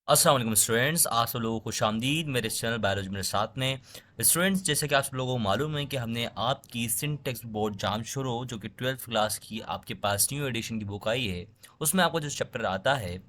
अस्सलाम वालेकुम स्टूडेंट्स, आप सब लोगों को खुशामदीद मेरे चैनल बायोलॉजी मेरे साथ में। स्टूडेंट्स, जैसे कि आप सब लोगों को मालूम है कि हमने आपकी सिंटेक्स बोर्ड जाम शुरू जो कि 12th क्लास की आपके पास न्यू एडिशन की बुक आई है, उसमें आपको जो चैप्टर आता है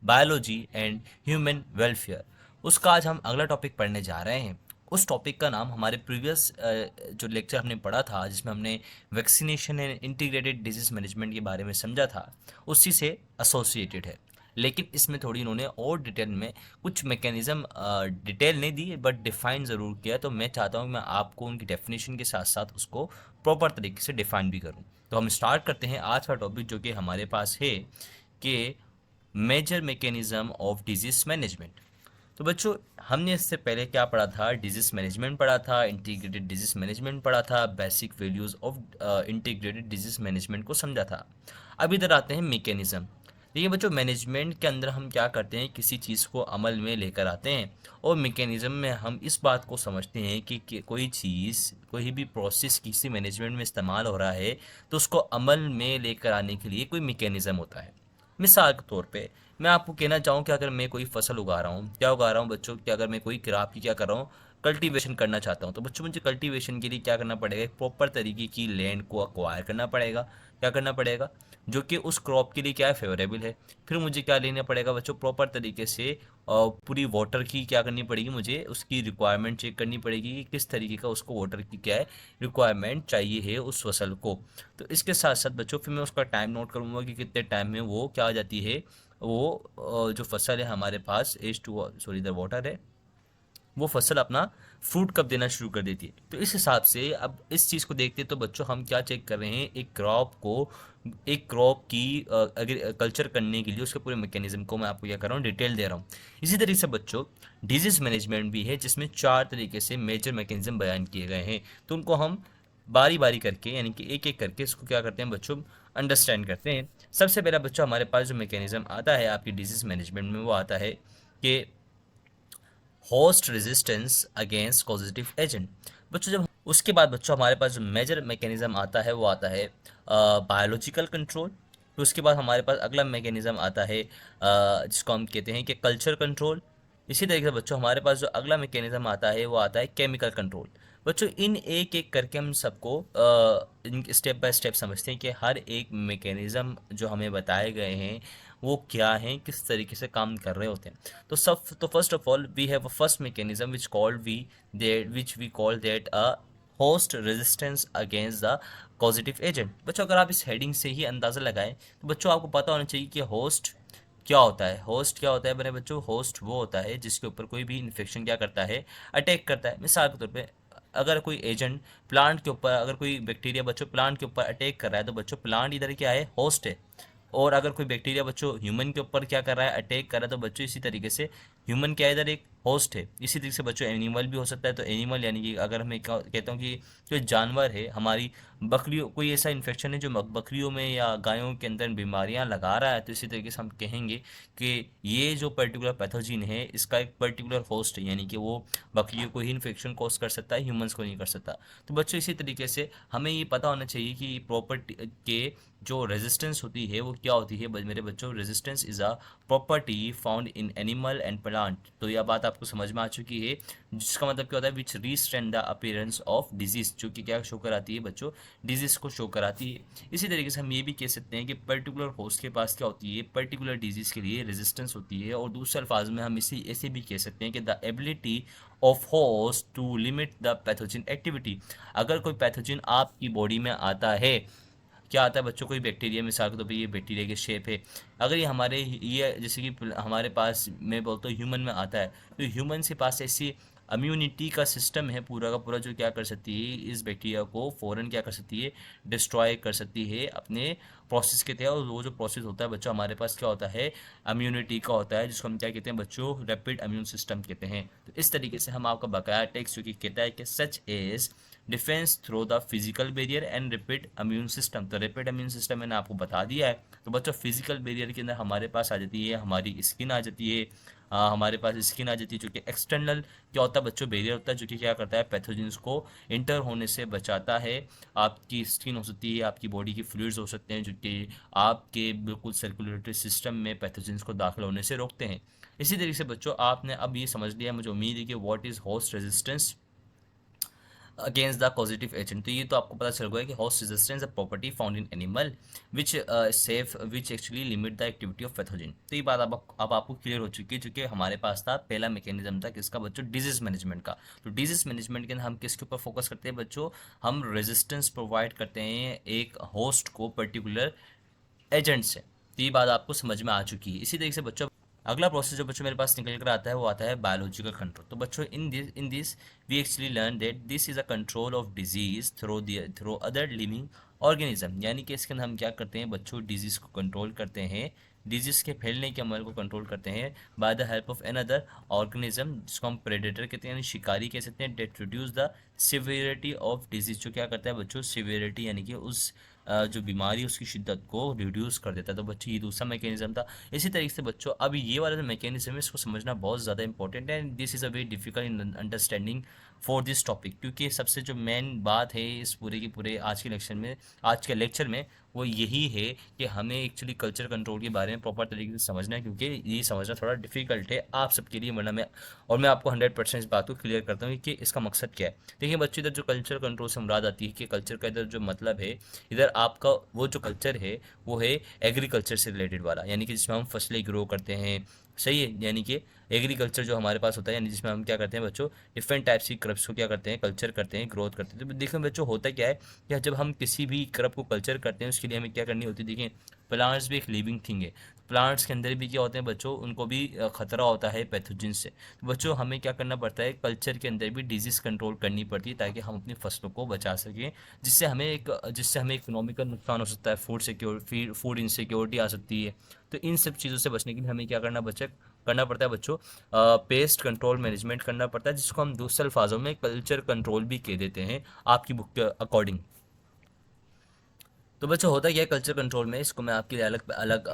बायोलॉजी एंड ह्यूमन वेलफेयर, उसका आज हम अगला टॉपिक पढ़ने जा रहे हैं। उस टॉपिक का नाम हमारे प्रीवियस जो लेक्चर हमने पढ़ा था जिसमें हमने vaccination and integrated disease management के बारे में समझा था, उसी से एसोसिएटेड है। लेकिन इसमें थोड़ी इन्होंने और डिटेल में कुछ मैकेनिज्म डिटेल नहीं दी बट डिफाइन ज़रूर किया। तो मैं चाहता हूँ मैं आपको उनकी डेफिनेशन के साथ साथ उसको प्रॉपर तरीके से डिफाइन भी करूँ। तो हम स्टार्ट करते हैं आज का टॉपिक जो कि हमारे पास है कि major mechanism of disease management. तो बच्चों, हमने इससे पहले क्या पढ़ा था? डिजीज मैनेजमेंट पढ़ा था, इंटीग्रेटेड डिजीज मैनेजमेंट पढ़ा था, basic values of integrated disease management को समझा था। अब इधर आते हैं मैकेनिज्म। देखिए बच्चों, मैनेजमेंट के अंदर हम क्या करते हैं, किसी चीज़ को अमल में लेकर आते हैं, और मैकेनिज्म में हम इस बात को समझते हैं कि कोई चीज़, कोई भी प्रोसेस किसी मैनेजमेंट में इस्तेमाल हो रहा है तो उसको अमल में लेकर आने के लिए कोई मैकेनिज्म होता है। मिसाल के तौर पे मैं आपको कहना चाहूँ कि अगर मैं कोई फसल उगा रहा हूँ, क्या उगा रहा हूँ बच्चों, कि अगर मैं कोई क्रॉप की क्या कर रहा हूँ, कल्टीवेशन करना चाहता हूँ, तो बच्चों मुझे कल्टीवेशन के लिए क्या करना पड़ेगा? एक प्रॉपर तरीके की लैंड को अक्वायर करना पड़ेगा। क्या करना पड़ेगा? जो कि उस क्रॉप के लिए क्या है, फेवरेबल है। फिर मुझे क्या लेना पड़ेगा बच्चों? प्रॉपर तरीके से पूरी वाटर की क्या करनी पड़ेगी, मुझे उसकी रिक्वायरमेंट चेक करनी पड़ेगी कि किस तरीके का उसको वाटर की क्या है रिक्वायरमेंट चाहिए है उस फसल को। तो इसके साथ साथ बच्चों फिर मैं उसका टाइम नोट करूँगा कि कितने टाइम में वो क्या आ जाती है, वो जो फसल है हमारे पास एच टू सॉरी इधर वाटर है, वो फसल अपना फ्रूट कब देना शुरू कर देती है। तो इस हिसाब से अब इस चीज़ को देखते हैं तो बच्चों हम क्या चेक कर रहे हैं, एक क्रॉप को, एक क्रॉप की अगर कल्चर करने के लिए उसके पूरे मैकेनिज्म को मैं आपको क्या कर रहा हूँ, डिटेल दे रहा हूँ। इसी तरीके से बच्चों डिजीज मैनेजमेंट भी है जिसमें 4 तरीके से मेजर मैकेनिज्म बयान किए गए हैं। तो उनको हम बारी बारी करके यानी कि एक एक करके इसको क्या करते हैं बच्चों, अंडरस्टैंड करते हैं। सबसे पहला बच्चों हमारे पास जो मैकेनिज्म आता है आपकी डिजीज मैनेजमेंट में, वो आता है कि host resistance against positive agent. बच्चों जब उसके बाद बच्चों हमारे पास जो मेजर मैकेनिज्म आता है वो आता है बायोलॉजिकल कंट्रोल। फिर उसके बाद हमारे पास अगला मैकेनिज्म आता है जिसको हम कहते हैं कि कल्चर कंट्रोल। इसी तरीके से बच्चों हमारे पास जो अगला मैकेनिज्म आता है वो आता है केमिकल कंट्रोल। बच्चों इन एक एक करके हम सबको इन स्टेप बाय स्टेप समझते हैं कि हर एक मैकेनिज्म जो हमें बताए गए हैं वो क्या हैं, किस तरीके से काम कर रहे होते हैं। तो first of all we have a first mechanism which we call that a host resistance against the positive agent. बच्चों अगर आप इस हेडिंग से ही अंदाज़ा लगाएं तो बच्चों आपको पता होना चाहिए कि होस्ट क्या होता है। होस्ट क्या होता है मेरे बच्चों? होस्ट वो होता है जिसके ऊपर कोई भी इन्फेक्शन क्या करता है, अटैक करता है। मिसाल के तौर पे अगर कोई एजेंट प्लांट के ऊपर, अगर कोई बैक्टीरिया बच्चों प्लांट के ऊपर अटैक कर रहा है तो बच्चों प्लांट इधर क्या है, होस्ट है। और अगर कोई बैक्टीरिया बच्चों ह्यूमन के ऊपर क्या कर रहा है, अटैक कर रहा है, तो बच्चों इसी तरीके से ह्यूमन क्या है, इधर एक होस्ट है। इसी तरीके से बच्चों एनिमल भी हो सकता है। तो एनिमल यानी कि अगर मैं कहता हूँ कि कोई जानवर है, हमारी बकरियों, कोई ऐसा इन्फेक्शन है जो बकरियों में या गायों के अंदर बीमारियां लगा रहा है, तो इसी तरीके से हम कहेंगे कि ये जो पर्टिकुलर पैथोजिन है इसका एक पर्टिकुलर होस्ट है, यानी कि वो बकरियों को ही इन्फेक्शन कॉज कर सकता है, ह्यूमंस को नहीं कर सकता। तो बच्चों इसी तरीके से हमें ये पता होना चाहिए कि प्रॉपर्टी के जो रेजिस्टेंस होती है वो क्या होती है। मेरे बच्चों resistance is a property found in animal and plant. तो यह बात आपको समझ में आ चुकी है, जिसका मतलब क्या होता है, विच रीस्ट्रेंड द अपीयरेंस ऑफ डिजीज, जो कि क्या शो कराती है बच्चों, डिजीज को शो कराती है। इसी तरीके से हम ये भी कह सकते हैं कि पर्टिकुलर होस्ट के पास क्या होती है, पर्टिकुलर डिजीज के लिए रेजिस्टेंस होती है। और दूसरे अल्फाज में हम इसे ऐसे भी कह सकते हैं कि the ability of host to limit the pathogen activity. अगर कोई पैथोजन आपकी बॉडी में आता है, क्या आता है बच्चों, कोई बैक्टीरिया, मिसाल के तौर पे ये बैक्टीरिया की शेप है, अगर ये हमारे, ये जैसे कि हमारे पास मैं बोलता हूँ ह्यूमन में आता है, तो ह्यूमन के पास ऐसी इम्यूनिटी का सिस्टम है पूरा का पूरा, जो क्या कर सकती है, इस बैक्टीरिया को फ़ौरन क्या कर सकती है, डिस्ट्रॉय कर सकती है अपने प्रोसेस के तहत। और वो जो प्रोसेस होता है बच्चों हमारे पास क्या होता है, इम्यूनिटी का होता है, जिसको हम क्या कहते हैं बच्चों, रैपिड इम्यून सिस्टम कहते हैं। तो इस तरीके से हम आपका बकाया टेक्स्ट जो कि कहता है कि such as defence through the physical barrier and rapid immune system. तो रैपिड इम्यून सिस्टम मैंने आपको बता दिया है। तो बच्चों फिजिकल बैरियर के अंदर हमारे पास आ जाती है हमारी स्किन आ जाती है। हमारे पास स्किन आ जाती है जो कि एक्सटर्नल क्या होता है बच्चों, बैरियर होता है, जो कि क्या करता है, पैथोजेंस को इंटर होने से बचाता है। आपकी स्किन हो सकती है, आपकी बॉडी की फ्लूइड्स हो सकते हैं जो कि आपके बिल्कुल सर्कुलेटरी सिस्टम में पैथोजेंस को दाखिल होने से रोकते हैं। इसी तरीके से बच्चों आपने अब ये समझ लिया, मुझे उम्मीद है कि what is host resistance against the positive agent. तो ये तो आपको पता चल गया कि host resistance a property found in animal which safe which actually limit the activity of pathogen. तो ये बात अब आपको क्लियर हो चुकी है, चूंकि हमारे पास था पहला मैकेनिज्म था किसका बच्चों, डिजीज मैनेजमेंट का। तो डिजीज मैनेजमेंट के अंदर हम किसके ऊपर फोकस करते हैं बच्चों, हम रेजिस्टेंस प्रोवाइड करते हैं एक होस्ट को पर्टिकुलर एजेंट से। तो ये बात आपको समझ में आ चुकी है। इसी तरीके से बच्चों अगला प्रोसेस जो बच्चों मेरे पास निकल कर आता है वो आता है बायोलॉजिकल कंट्रोल। तो बच्चों in this we actually learn that this is a control of disease through other living organism. यानी कि इसके अंदर हम क्या करते हैं बच्चों, डिजीज को कंट्रोल करते हैं, डिजीज के फैलने के अमल को कंट्रोल करते हैं by the help of an other organism, जिसको हम प्रेडेटर कहते हैं यानी शिकारी कह सकते हैं, that reduce the severity of disease. जो क्या करता है बच्चों, सिवियरिटी यानी कि उस जो बीमारी उसकी शिद्दत को रिड्यूस कर देता है। तो बच्चों ये दूसरा मैकेनिज्म था। इसी तरीके से बच्चों अब ये वाला जो मैकेनिज्म है इसको समझना बहुत ज़्यादा इंपॉर्टेंट है, and this is a very difficult in understanding for this topic, क्योंकि सबसे जो मेन बात है इस पूरे के पूरे आज के लेक्चर में वो यही है कि हमें एक्चुअली कल्चर कंट्रोल के बारे में प्रॉपर तरीके से समझना है, क्योंकि ये समझना थोड़ा डिफिकल्ट है आप सबके लिए, वरना मैं आपको 100% इस बात को क्लियर करता हूँ कि इसका मकसद क्या है। देखिए बच्चों, इधर जो कल्चर कंट्रोल से मुराद आती है कि कल्चर का इधर जो मतलब है, इधर आपका वो जो कल्चर है वो है एग्रीकल्चर से रिलेटेड वाला, यानी कि जिसमें हम फसलें ग्रो करते हैं, सही है। यानी कि एग्रीकल्चर जो हमारे पास होता है, यानी जिसमें हम क्या करते हैं बच्चों, डिफरेंट टाइप्स की क्रप्स को क्या करते हैं, कल्चर करते हैं, ग्रोथ करते हैं। तो देखिए बच्चों होता क्या है कि जब हम किसी भी क्रप को कल्चर करते हैं उसके लिए हमें क्या करनी होती है, देखिए प्लांट्स भी एक लिविंग थिंग है। प्लांट्स के अंदर भी क्या होते हैं बच्चों, उनको भी खतरा होता है पैथोजन से। तो बच्चों हमें क्या करना पड़ता है, कल्चर के अंदर भी डिजीज कंट्रोल करनी पड़ती है ताकि हम अपनी फसलों को बचा सकें, जिससे हमें इकोनॉमिकल नुकसान हो सकता है, फूड इनसिक्योरिटी आ सकती है। तो इन सब चीज़ों से बचने के लिए हमें क्या करना पड़ता है बच्चों, पेस्ट कंट्रोल मैनेजमेंट करना पड़ता है, जिसको हम दूसरे अल्फाजों में कल्चर कंट्रोल भी कह देते हैं आपकी बुक के अकॉर्डिंग। तो बच्चों होता क्या है कल्चर कंट्रोल में, इसको मैं आपके लिए अलग अलग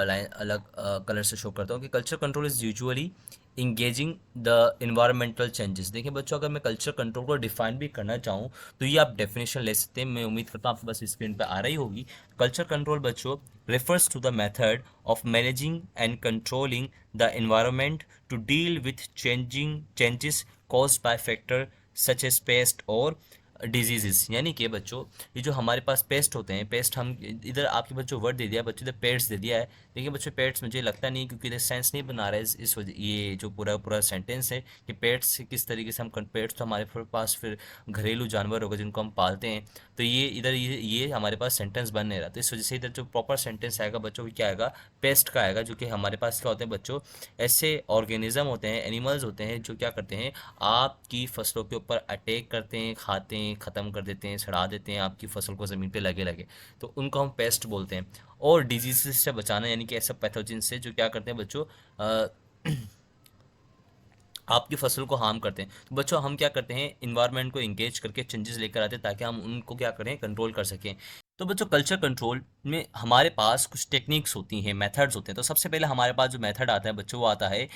लाइन अलग कलर से शो करता हूँ कि culture control is usually engaging the environmental changes. देखिए बच्चों, अगर मैं कल्चर कंट्रोल को डिफाइन भी करना चाहूँ तो ये आप डेफिनेशन ले सकते हैं, मैं उम्मीद करता हूँ आपके पास स्क्रीन पर आ रही होगी। कल्चर कंट्रोल बच्चों refers to the method of managing and controlling the environment to deal with changes caused by factor such as pest और डिजीजेस। यानी कि बच्चों ये जो हमारे पास पेस्ट होते हैं, पेस्ट हम इधर आपके बच्चों वर्ड दे दिया है बच्चों, इधर पेट्स दे दिया है। देखिए बच्चों पेट्स मुझे लगता नहीं, क्योंकि इधर सेंस नहीं बना रहा है इस वजह, ये जो पूरा पूरा सेंटेंस है कि पेट्स किस तरीके से हम पेट्स तो हमारे पास फिर घरेलू जानवर होगा जिनको हम पालते हैं। तो ये इधर ये हमारे पास सेंटेंस बन नहीं रहा, तो इस वजह से इधर जो प्रॉपर सेंटेंस आएगा बच्चों क्या आएगा, पेस्ट का आएगा। जो कि हमारे पास क्या होते हैं बच्चों, ऐसे ऑर्गेनिज्म होते हैं, एनिमल्स होते हैं जो क्या करते हैं, आपकी फसलों के ऊपर अटैक करते हैं, खाते हैं, ख़त्म कर देते हैं, सड़ा देते हैं आपकी फसल को ज़मीन पे लगे लगे, तो उनको हम पेस्ट बोलते हैं। और डिजीज से बचाना यानी कि ऐसे पैथोजन से जो क्या करते हैं बच्चों, आपकी फसल को हार्म करते हैं। तो बच्चों हम क्या करते हैं, इन्वायरमेंट को इंगेज करके चेंजेस लेकर आते हैं ताकि हम उनको क्या करें, कंट्रोल कर सकें। तो बच्चों कल्चर कंट्रोल में हमारे पास कुछ टेक्निक्स होती हैं, मेथड्स होते हैं। तो सबसे पहले हमारे पास जो मेथड आता है बच्चों वो आता है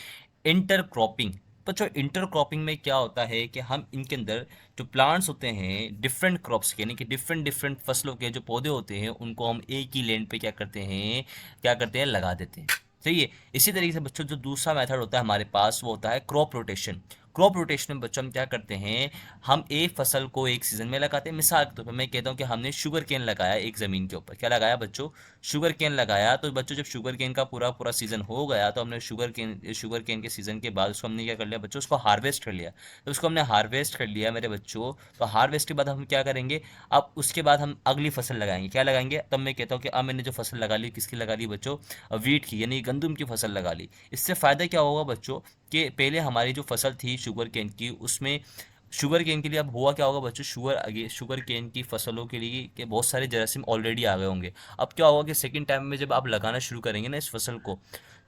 इंटरक्रॉपिंग। बच्चों इंटरक्रॉपिंग में क्या होता है कि हम इनके अंदर जो प्लांट्स होते हैं डिफरेंट क्रॉप्स के, यानी कि डिफरेंट डिफरेंट फसलों के जो पौधे होते हैं उनको हम एक ही लैंड पे क्या करते हैं लगा देते हैं, सही है। इसी तरीके से बच्चों जो दूसरा मेथड होता है हमारे पास वो होता है क्रॉप रोटेशन। क्रॉप रोटेशन में बच्चों हम क्या करते हैं, हम एक फसल को एक सीजन में लगाते हैं। मिसाल के तौर पर मैं कहता हूँ कि हमने शुगर केन लगाया एक ज़मीन के ऊपर, क्या लगाया बच्चों, शुगर केन लगाया। तो बच्चों जब शुगर केन का पूरा पूरा सीजन हो गया तो हमने शुगर केन के सीजन के बाद उसको हमने क्या कर लिया बच्चों, उसको हार्वेस्ट कर लिया। तो उसको हमने हार्वेस्ट कर लिया मेरे बच्चों, तो हार्वेस्ट के बाद हम क्या करेंगे, अब उसके बाद हम अगली फसल लगाएंगे। क्या लगाएंगे, तब मैं कहता हूँ कि अब मैंने जो फसल लगा ली किसकी लगा ली बच्चों, वीट की, यानी गंदम की फसल लगा ली। इससे फ़ायदा क्या होगा बच्चों कि पहले हमारी जो फसल थी शुगर केन की, उसमें शुगर केन के लिए अब हुआ क्या होगा बच्चों, शुगर केन की फसलों के लिए कि बहुत सारे जरासीम ऑलरेडी आ गए होंगे। अब क्या होगा कि सेकंड टाइम में जब आप लगाना शुरू करेंगे ना इस फसल को,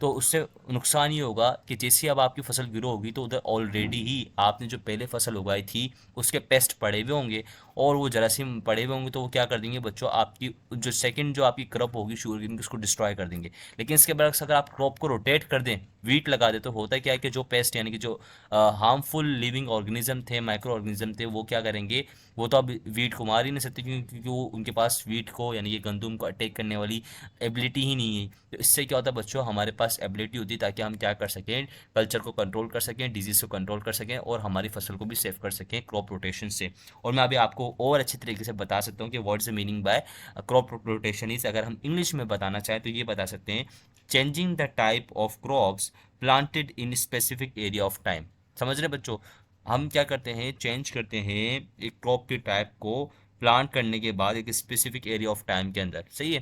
तो उससे नुकसान ये होगा कि जैसे अब आपकी फसल ग्रो होगी तो उधर ऑलरेडी ही आपने जो पहले फसल उगाई थी उसके पेस्ट पड़े हुए होंगे और वो जरासीम पड़े हुए होंगे, तो वो क्या कर देंगे बच्चों, आपकी जो सेकंड जो आपकी क्रॉप होगी शुगर केन की उसको डिस्ट्रॉय कर देंगे। लेकिन इसके बरक्स अगर आप क्रॉप को रोटेट कर दें, वीट लगा दें, तो होता क्या है कि जो पेस्ट यानी कि जो हार्मफुल लिविंग ऑर्गेनिज्म थे, माइक्रो ऑर्गेनिज्म थे, वो क्या करेंगे, वो तो अब वीट को मार ही नहीं सकते क्योंकि वो उनके पास वीट को यानी कि गंदम को अटैक करने वाली एबिलिटी ही नहीं है। तो इससे क्या होता है बच्चों, हमारे पास पास एबिलिटी होती है ताकि हम क्या कर सकें, कल्चर को कंट्रोल कर सकें, डिजीज़ को कंट्रोल कर सकें और हमारी फसल को भी सेव कर सकें क्रॉप रोटेशन से। और मैं अभी आपको और अच्छे तरीके से बता सकता हूँ कि what is the meaning bye crop rotation is. अगर हम इंग्लिश में बताना चाहें तो ये बता सकते हैं, changing the type of crops planted in specific area of time. समझ रहे बच्चों, हम क्या करते हैं, चेंज करते हैं एक क्रॉप के टाइप को प्लांट करने के बाद एक स्पेसिफिक एरिया ऑफ टाइम के अंदर। सही है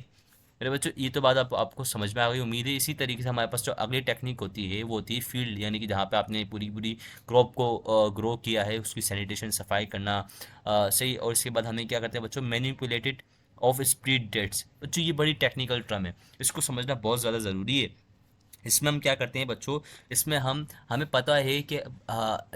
मेरे बच्चों, ये तो बात आपको समझ में आ गई उम्मीद है। इसी तरीके से हमारे पास जो अगली टेक्निक होती है वो होती है फील्ड, यानी कि जहाँ पे आपने पूरी पूरी क्रॉप को ग्रो किया है उसकी सैनिटेशन, सफाई करना। सही। और इसके बाद हमें क्या करते हैं बच्चों, मैनिपुलेटेड ऑफ स्प्लिट डेट्स। बच्चों ये बड़ी टेक्निकल टर्म है, इसको समझना बहुत ज़्यादा ज़रूरी है। इसमें हम क्या करते हैं बच्चों, इसमें हमें पता है कि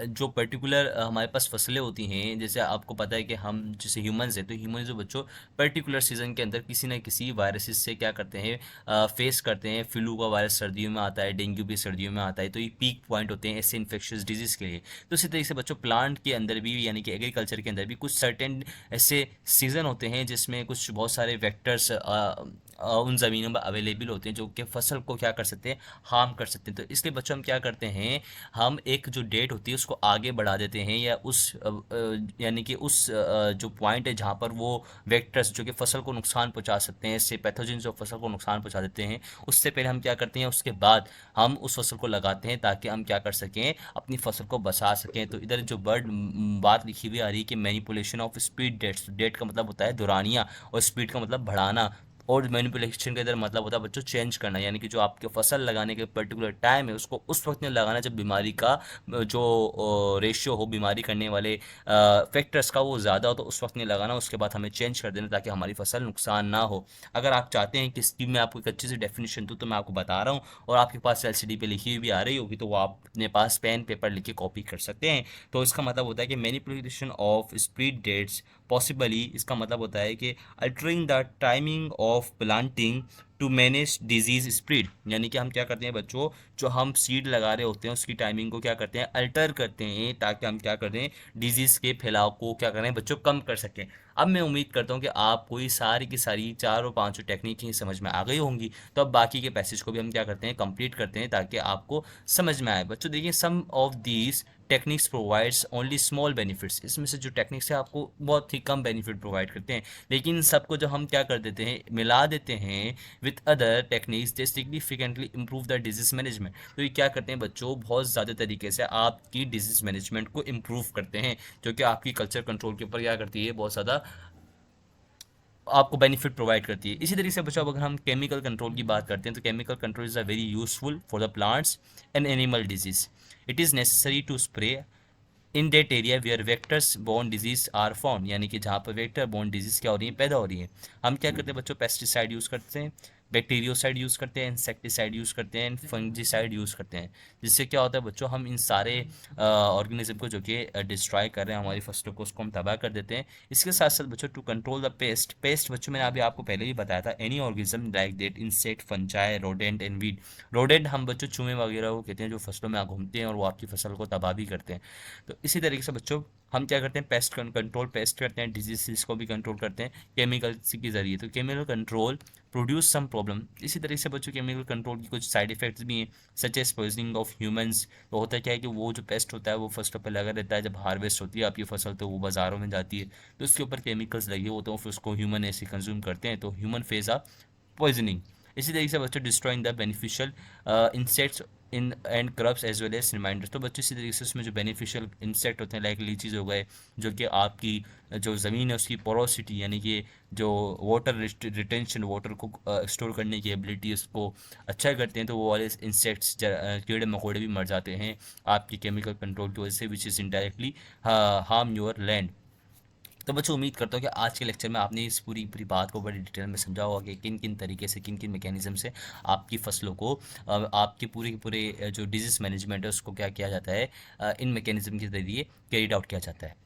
जो पर्टिकुलर हमारे पास फसलें होती हैं, जैसे आपको पता है कि हम जैसे ह्यूमंस हैं, तो ह्यूमंस जो बच्चों पर्टिकुलर सीजन के अंदर किसी ना किसी वायरसेस से क्या करते हैं, फेस करते हैं। फ्लू का वायरस सर्दियों में आता है, डेंगू भी सर्दियों में आता है, तो ये पीक पॉइंट होते हैं ऐसे इन्फेक्शियस डिजीज़ के लिए। तो इसी तरीके से बच्चों प्लांट के अंदर भी, यानी कि एग्रीकल्चर के अंदर भी कुछ सर्टेन ऐसे सीज़न होते हैं जिसमें कुछ बहुत सारे वेक्टर्स उन ज़मीनों में अवेलेबल होते हैं जो कि फसल को क्या कर सकते हैं, हार्म कर सकते हैं। तो इसलिए बच्चों हम क्या करते हैं, हम एक जो डेट होती है उसको आगे बढ़ा देते हैं, या यानी कि उस जो पॉइंट है जहाँ पर वो वेक्टर्स जो कि फसल को नुकसान पहुँचा सकते हैं, इससे पैथोजन जो फसल को नुकसान पहुँचा देते हैं, उससे पहले हम क्या करते हैं, उसके बाद हम उस फसल को लगाते हैं ताकि हम क्या कर सकें, अपनी फसल को बचा सकें। तो इधर जो बात लिखी हुई आ रही है कि manipulation of speed dates, date का मतलब होता है दुरानिया और स्पीड का मतलब बढ़ाना, और मैनिपुलेशन का इधर मतलब होता है बच्चों चेंज करना, यानी कि जो आपके फसल लगाने के पर्टिकुलर टाइम है उसको उस वक्त में लगाना जब बीमारी का जो रेशियो हो बीमारी करने वाले फैक्टर्स का वो ज़्यादा हो, तो उस वक्त में लगाना, उसके बाद हमें चेंज कर देना ताकि हमारी फसल नुकसान ना हो। अगर आप चाहते हैं कि इसकी मैं आपको एक अच्छी सी डेफिनेशन दूँ तो मैं आपको बता रहा हूँ, और आपके पास एलसीडी पे लिखी हुई भी आ रही होगी तो वो आप अपने पास पेन पेपर लिख के कॉपी कर सकते हैं। तो इसका मतलब होता है कि manipulation of split dates possibly, इसका मतलब होता है कि altering the timing of planting to manage disease spread, यानी कि हम क्या करते हैं बच्चों, जो हम सीड लगा रहे होते हैं उसकी टाइमिंग को क्या करते हैं, अल्टर करते हैं ताकि हम क्या करें, डिजीज़ के फैलाव को क्या करें बच्चों, कम कर सकें। अब मैं उम्मीद करता हूँ कि आपको ये सारी की सारी चारों पांचों टेक्निक ही समझ में आ गई होंगी। तो अब बाकी के पैसेज को भी हम क्या करते हैं, कंप्लीट करते हैं ताकि आपको समझ में आए। बच्चों देखिए, some of these techniques provides only small benefits, इसमें से जो टेक्निक्स है आपको बहुत ही कम बेनिफिट प्रोवाइड करते हैं, लेकिन सबको जो हम क्या कर देते हैं, मिला देते हैं with other techniques they significantly improve the disease management. तो ये क्या करते हैं बच्चों, बहुत ज़्यादा तरीके से आपकी डिजीज मैनेजमेंट को इम्प्रूव करते हैं, जो कि आपकी कल्चर कंट्रोल के ऊपर क्या करती है, बहुत ज़्यादा आपको बेनिफिट प्रोवाइड करती है। इसी तरीके से बच्चों अगर हम केमिकल कंट्रोल की बात करते हैं तो chemical control is a very useful for the plants and animal disease. It is necessary to spray in that area where vectors born disease are found, यानी कि जहाँ पर वेक्टर बोर्न डिजीज क्या हो रही है, पैदा हो रही है। हम क्या करते हैं बच्चों, पेस्टिसाइड यूज़ करते हैं, बैक्टीरियोसाइड यूज़ करते हैं, इंसेक्टिसाइड यूज़ करते हैं, फंजीसाइड यूज़ करते हैं, जिससे क्या होता है बच्चों, हम इन सारे ऑर्गेनिज्म को जो कि डिस्ट्रॉय कर रहे हैं हमारी फसलों को, उसको हम तबाह कर देते हैं। इसके साथ साथ बच्चों to control the pest, pest बच्चों मैंने अभी आपको पहले भी बताया था, any organism like that insect, fungi, rodent and weed. Rodent हम बच्चों चूहे वगैरह को कहते हैं जो फसलों में घूमते हैं और वो आपकी फसल को तबाह भी करते हैं। तो इसी तरीके से बच्चों हम क्या करते हैं, पेस्ट कंट्रोल, पेस्ट करते हैं, डिजीज को भी कंट्रोल करते हैं केमिकल्स के जरिए। तो chemical control produce some problem. इसी तरीके से बच्चों केमिकल कंट्रोल की कुछ साइड इफेक्ट्स भी हैं, such as poisoning of humans. तो होता क्या है कि वो जो पेस्ट होता है वो फसलों पर लगा रहता है, जब हार्वेस्ट होती है आपकी फसल तो वो बाज़ारों में जाती है तो उसके ऊपर केमिकल्स लगे होते हैं, फिर उसको ह्यूमन ऐसे कंज्यूम करते हैं, तो ह्यूमन फेज आ पॉइजनिंग। इसी तरीके से बच्चों destroying the beneficial insects in and crabs as well as reminders. तो बच्चों इसी तरीके से उसमें जो बेनिफिशियल इंसेक्ट होते हैं लाइक लीचीज हो गए, जो कि आपकी जो ज़मीन है उसकी पोरोसिटी, यानी कि जो वाटर रिटेंशन, वाटर को स्टोर करने की एबिलिटी उसको अच्छा करते हैं, तो वो वाले इंसेक्ट्स कीड़े मकोड़े भी मर जाते हैं आपकी केमिकल कंट्रोल की वजह से, which is indirectly harm your land. तो बच्चों उम्मीद करता हूँ कि आज के लेक्चर में आपने इस पूरी पूरी बात को बड़ी डिटेल में समझा होगा कि किन किन तरीके से, किन किन मैकेनिज्म से आपकी फसलों को आपके पूरे के पूरे जो डिजीज़ मैनेजमेंट है उसको क्या किया जाता है, इन मैकेनिज्म के जरिए कैरिड आउट किया जाता है।